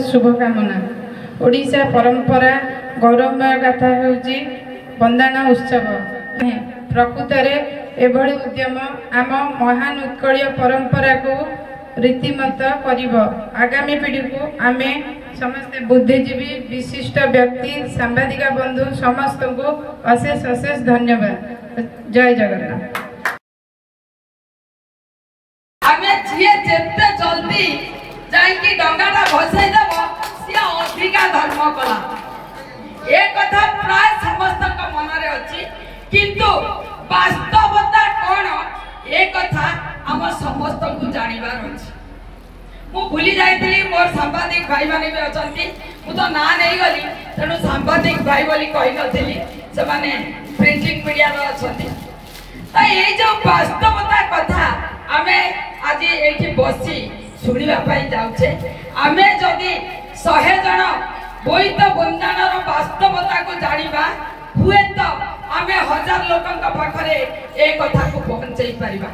शुभकामना। ओडिशा परंपरा गौरवमय गाथा होउची बंदाण उत्सव। प्रकृत एभली उद्यम आम महान उत्कलीय परंपरा को रीतिमत करिब। आगामी पीढ़ी को आमे समस्त बुद्धिजीवी विशिष्ट व्यक्ति सांबादिक बंधु समस्त को अशेष अशेष धन्यवाद। जय जगन्नाथ। आमे जिए जेते जल्दी जाइकी डंगाटा भसाई देब सी अधिका धर्म कला ए कथा प्राय समस्त मन रे अछि किंतु वास्तवता कोन ए कथा हम समस्त को जानिबार अछि। मु भूली जाइतली मोर सांबादिक भाई माने भी अछंती मु तो ना नै गली तेनु सांबादिक भाई बोली कहि नथिली से माने प्रिंटिंग मीडिया रो अछंती। त ए जो वास्तवता कथा आमे आज एठी बसी सुनिबा पाई जाउछे। आमे जदी 100 जण बोईत बंदाणर वास्तवता को जानिबा हुए तो आमे 1000 लोकन का पाखरे ए कथा को पहुंचाई परिबा।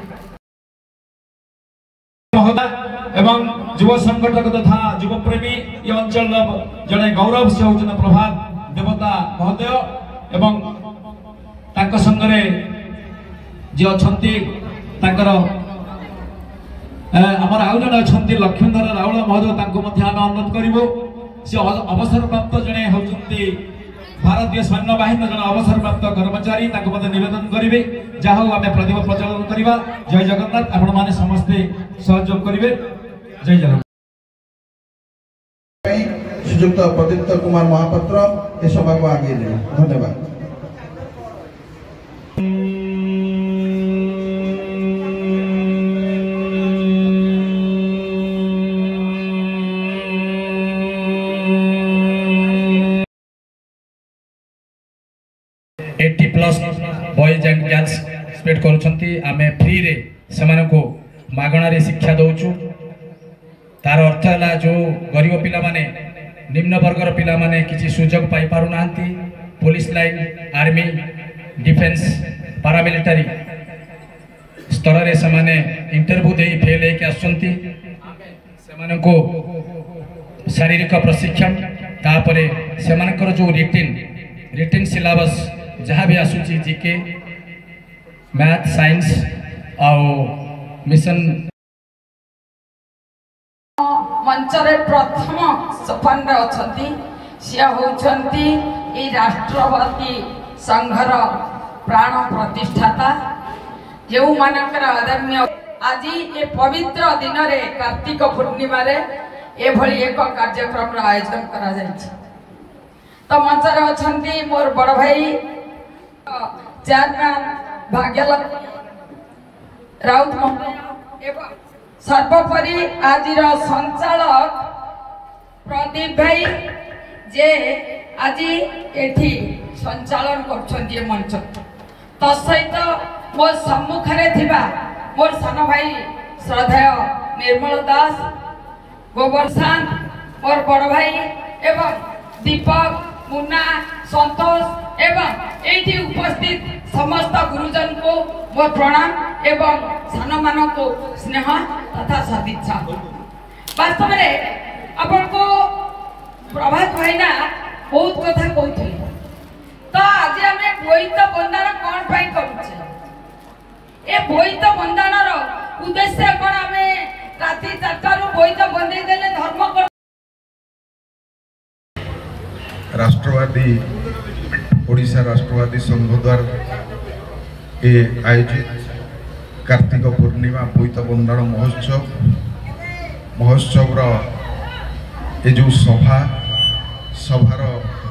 एवं युव संगठक तथा युव प्रेमी ये अंचल जड़े गौरव से होचन प्रभात देवता महोदय एवं तांको संगरे जे अछंती तांकर हमर आउ जण अछंती लक्ष्मीधर राउळ महोदय तांको मध्ये हम अनुरोध करिवो से अवसर प्राप्त जणे होचंती भारतीय सैन्य बाहिनी जन अवसर प्राप्त कर्मचारी तांको मध्ये निवेदन करिवे जाहो आमे प्रतिभा प्रचलन करिवा। जय जगन्नाथ। आपण माने समस्ते सहयोग करिवे। जय जगन्नाथ। श्रीयुक्त प्रदीप्त कुमार महापात्र ए सभा को आगे देवे। धन्यवाद। बॉयज एंड गर्ल्स स्पेट करूछंती आमे फ्री रे समान को मागणा रे शिक्षा दउछु। तार अर्थ है जो गरीब पिला माने निम्न वर्गर पिला माने किसी सुजोग पाई पारु नांती पुलिस लाइन आर्मी डिफेंस पारामिलिटारी स्तर रे समाने इंटरव्यू दे फेल के आसंती समान को शारीरिक प्रशिक्षण तापरे समानकर जो रिटिन सिलेबस जहाँ भी आसूची जीके मैथ साइंस और मिशन मंचरे प्रथम सोपान अछंती सिया होछंती ए राष्ट्रवादी संघर प्राण प्रतिष्ठाता जो मानकर अदम्य आज ए पवित्र दिन रे कार्तिक पूर्णिमा रे ए भली एक कार्यक्रम आयोजन करा जायछि। तो मंचरे अछंती मोर बड़ भाई चेयरमैन भाग्यलक्ष्मी राउत महोदय एवं सर्वोपरि आज संचालक प्रदीप भाई जे आज एठी संचालन कर मंच तसहित मो सम्मुखरे थिबा मोर सान भाई श्रद्धेय निर्मल दास गोवर्धन मोर बड़ भाई एवं दीपक मुन्ना संतोष एवं एठी उपस्थित समस्त गुरुजन को मोर प्रणाम एवं सान मान को स्नेह तथा सदिच्छा। वास्तव में अपन को प्रभात भाईना बहुत कथा कहते तो आज आम बोईत बंदाण कौन पाई करुचे ए बोईत बंदाणर उद्देश्य कौन आम राति 4 बोईत बंदे देले धर्म कर राष्ट्रवादी ओडिशा राष्ट्रवादी संघ द्वारा ए आयोजित कार्तिक पूर्णिमा बोईत बंदाण महोत्सव ए जो सभार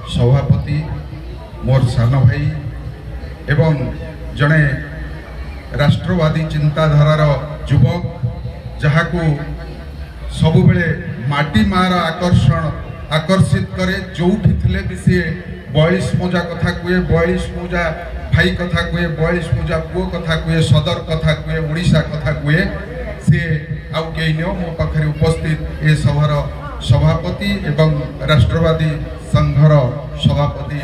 सभापति मोर सान भाई एवं जड़े राष्ट्रवादी चिंताधारार युवक जहाँ को सबु बेले माटी मार आकर्षित करे जोठी थिले भी सी 42 मौजा कथा कहे 42 मौजा भाई कथा कहे 42 मौजा पुओ कथा कहे सदर कथा कहे ओडिशा कथा कहे सी आउ कई न मो पाखे उपस्थित ए सभार सभापति एवं राष्ट्रवादी संघर सभापति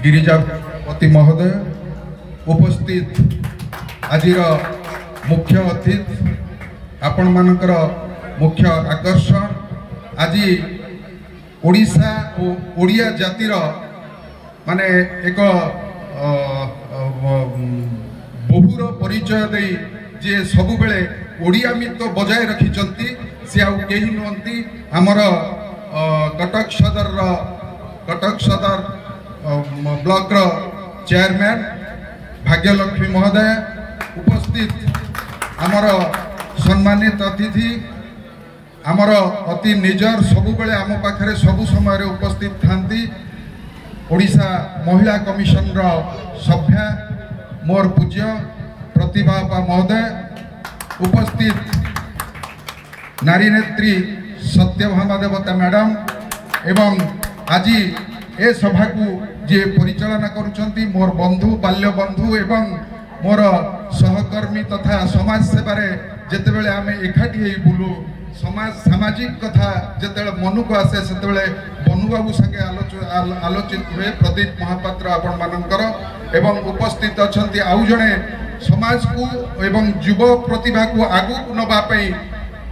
गिरिजापति महोदय उपस्थित आज मुख्य अतिथि आपण मानकर मुख्य आकर्षण आज ओडिशा और ओडिया जातिर माने एक बहुर परिचय दे जे सबु बेले ओडिया मित बजाय रखिचंती से आउ केही नहंती हमर कटक सदर ब्लॉक रो चेयरमैन भाग्यलक्ष्मी महोदय उपस्थित आमर सम्मानित अतिथि आमर अति निजर सबु बेले आम पाखरे सबु समय उपस्थित थांती ओडिशा महिला कमिशन रो सभ्या मोर पूज्य प्रतिभा महोदय उपस्थित नारी नेत्री सत्यभामा देवता मैडम एवं आज ए सभा को जे परिचालना करुछंती मोर बंधु बाल्य बंधु एवं मोर सहकर्मी तथा समाज सेवारे जेतेबेले आमे एकाठी हेई बुलू समाज सामाजिक कथा जेतेबेले मन को आसे सेतेबेले बनु बाबू संगे आलोचित हुए प्रदीप महापात्र आपण मानकर एवं उपस्थित अछंती आउ जणे समाज को एवं युव प्रतिभा को आगु नबा पई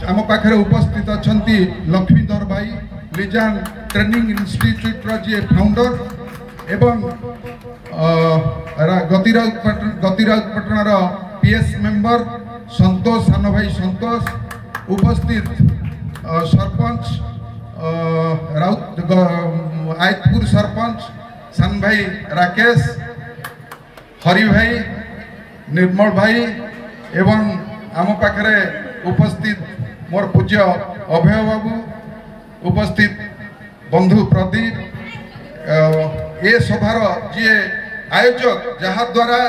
आम पाखरे उपस्थित अछंती लक्ष्मीधर भाई लिजान ट्रेनिंग इंस्टीट्यूट रो जे फाउंडर एवं गतिराज पटनार पीएस मेंबर संतोष सान भाई संतोष उपस्थित सरपंच राउत आयतपुर सरपंच सान भाई राकेश हरि भाई निर्मल भाई एवं आम पाखरे उपस्थित मोर पूज्य अभय बाबू उपस्थित बंधु प्रदीप ए सभार जी आयोजक जहा द्वारा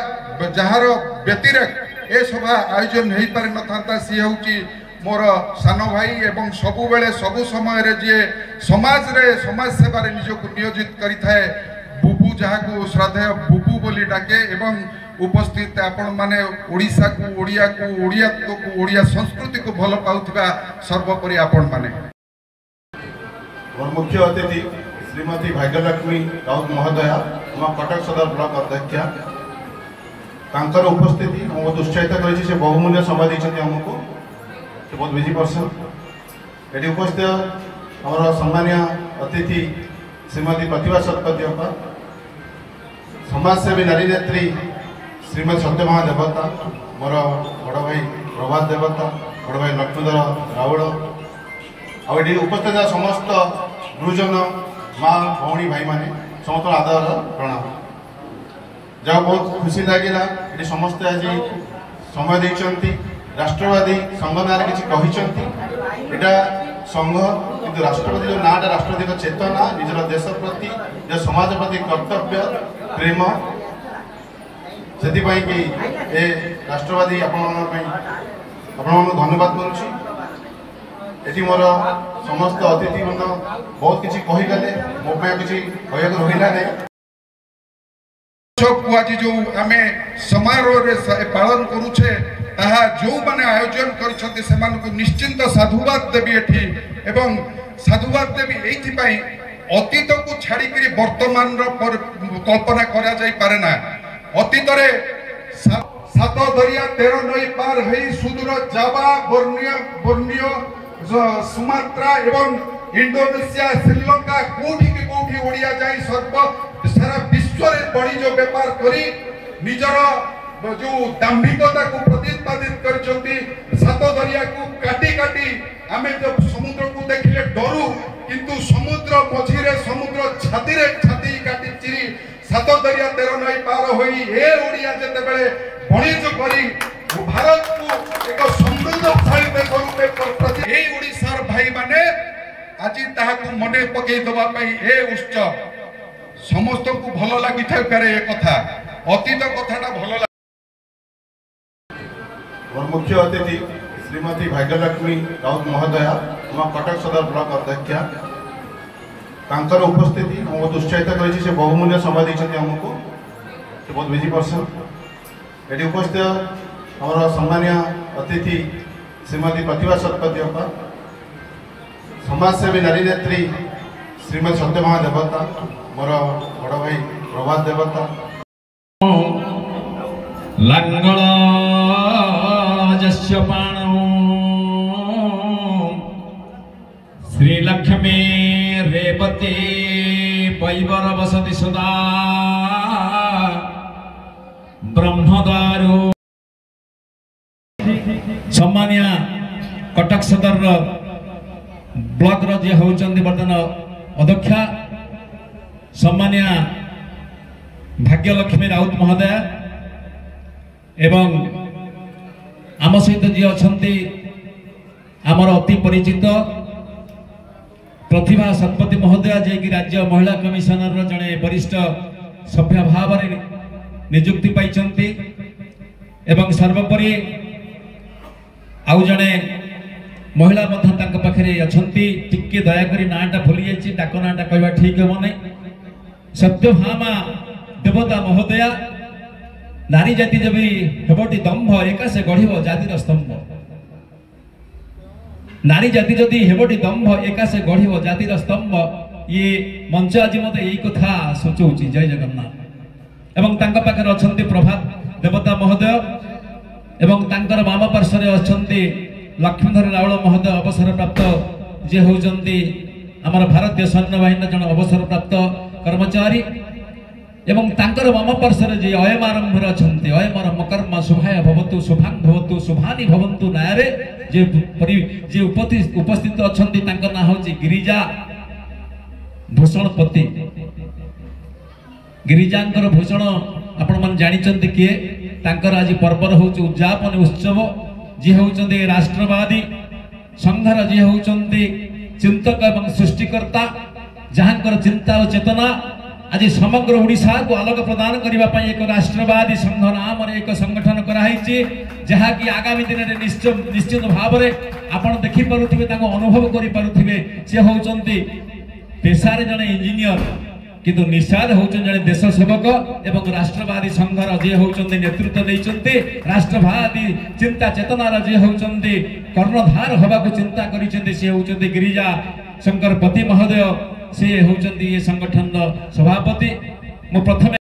जार व्यतिरेक ए सभा आयोजन हो पारि न सी हूँ मोर सान भाई एवं सबु बेले सबु समय रे जी समाज सेवार निजक नियोजित करिथाए बुबू जहाँ को श्रद्धेय बुबू बोली डाके एवं उपस्थित आपण माने ओडिशा को ओडियात्व को ओडिया संस्कृति को भल पाउथिबा सर्वोपरि आपण माने मुख्य अतिथि श्रीमती भाग्यलक्ष्मी राउत महोदया हम कटक सदर ब्लॉक अध्यक्षा तांकर उपस्थिति बहुत उत्साहित करिछि से बहुमूल्य समय दैछथि हमको से बहुत बिजी पर्सन एटी उपस्थित हमर सम्मानीय अतिथि श्रीमती प्रतिभा शतपथी अपा समाजसेवी नारी नेत्री श्रीमती सत्यभामा देवता मोर बड़ भाई प्रभात देवता बड़ भाई लक्ष्मीधर रावड़ आदि उपस्थित समस्त गुरुजन माँ भौणी भाई माने समस्त आदर प्रणाम जहाँ बहुत खुशी लगिला ये समस्ते आज समय देइचंती राष्ट्रवादी संघ ना किसी कही संघ किंतु राष्ट्रपति जो नाटा राष्ट्रपति चेतना निजर देश प्रति जो समाज प्रति कर्तव्य प्रेम से कि ए राष्ट्रवादी आपण धन्यवाद करुँची मोर समस्त अतिथि मन बहुत किसी कहीगले मो किसी कहना रहा नहीं आज जो आम समारोह पालन करुचे ताहा जो माने आयोजन करिसंती सेमान को निश्चिंत साधुवाद देवी एठी एवं साधुवाद देवी एइथिपाई अतीत को छाड़ी करी वर्तमान रो कल्पना करा जाई पारे ना अतीत रे सात दरिया 13 नई पार हई सुदूर जावा बोर्नियो सुमात्रा एवं इंडोनेशिया श्रीलंका कोठी ओडिया जाई सर्व सारा विश्व रे बड़ी जो व्यापार करी निजर जो दाम्भिकता को प्रतिपादित करछंती सात दरिया को काटी आमे जब समुद्र को देखिले डरू किंतु समुद्र मझिरे समुद्र छाती काटी चिरी सात दरिया 13 नई पार होई ए ओडिया जते बेले बणिज करी भारत को एक समृद्धशाली देश रूपे प्रति ए ओडिसार भाई माने आज ताहा को मने पकई दबा पई ए उत्सव समस्त को भलो लागि थाय पारे ए कथा अतीत कथाटा भलो और मुख्य अतिथि श्रीमती भाग्यलक्ष्मी राउत महोदया हम कटक सदर ब्लॉक अध्यक्षा तांकर उपस्थिति बहुत उत्साहित करिछि से बहुमूल्य समय दैछथि हमको से बहुत बिजी पर्सन एटी उपस्थित हमर सम्मानीय अतिथि श्रीमती प्रतिभा शतपथी अपा समाजसेवी नारी नेत्री श्रीमती सत्यभामा देवता मोर बड़ भाई प्रभात देवता लंगल जस्य पाणौ श्रीलक्ष्मी रेवती पैवर वसति सदा ब्रह्मदारू सम्मानिया कटक सदर ब्लॉक रो जे होचंदी वर्तमान अध्यक्षा सम्मानिया भाग्यलक्ष्मी राउत महोदय एवं आम सहित जी अछंती आमर अति परिचित प्रतिभा सतपति महोदय जे कि राज्य महिला कमिशनर जड़े वरिष्ठ सभ्य भाव नियुक्ति पाई एवं सर्वोपरि आउ जड़े महिला पाखे अच्छी टिके दयाकोरी नाटा भूली जाइए डाक नाटा कहवा ठीक हम ना सत्यभामा देवता महोदया नारी जाति जब हेबटी दंभ एका से गढ़ जातिर स्तंभ नारी जाति जदि हेबटी दंभ एका से गढ़ जातिर स्तंभ ये मंच आज मत यही कथा सोचौची जय जगन्नाथ एवं तांका पाखरे अछंती प्रभात देवता महोदय एवं तांकर वाम पार्श्व अछंती लक्ष्मीधर रावल महोदय अवसर प्राप्त जे होचंती आमर भारतीय सैन्य बाहिनी जन अवसर प्राप्त कर्मचारी एवं तांकर वाम पार्श्व जे अयमारंभ अछंती अयमारंभ कर्म शुभाय भवतु शुभांग भवतु शुभानि भवन्तु नायरे जे उपस्थित अछंती तांकर ना होची गिरिजा भूषणपति गिरिजांकर भूषण आपण मन जानिचंती किए तांकर आज पर्वर होची उद्यापन उत्सव जे होचंती राष्ट्रवादी संघर जे होचंती चिंतक एवं सृष्टिकर्ता जहांकर चिंता और चेतना आज समग्र ओडिशा को आलोक प्रदान करने पाई एक राष्ट्रवादी संघ नाम एक संगठन कराई जहा कि आगामी दिन में निश्चित भाव में आपण देखि पारुथिबे ताको अनुभव करि पारुथिबे से होचंती पेशारे जने इंजीनियर किंतु निशाद होचन जने देश सेवक एवं राष्ट्रवादी संघर जे होचंती नेतृत्व देइचंती राष्ट्रवादी चिंता चेतनार जे होचंती कर्णधार होबाको चिंता करिचंती से होचंती गिरिजा शंकर पति महोदय से होचंती ये संगठन सभापति मु प्रथम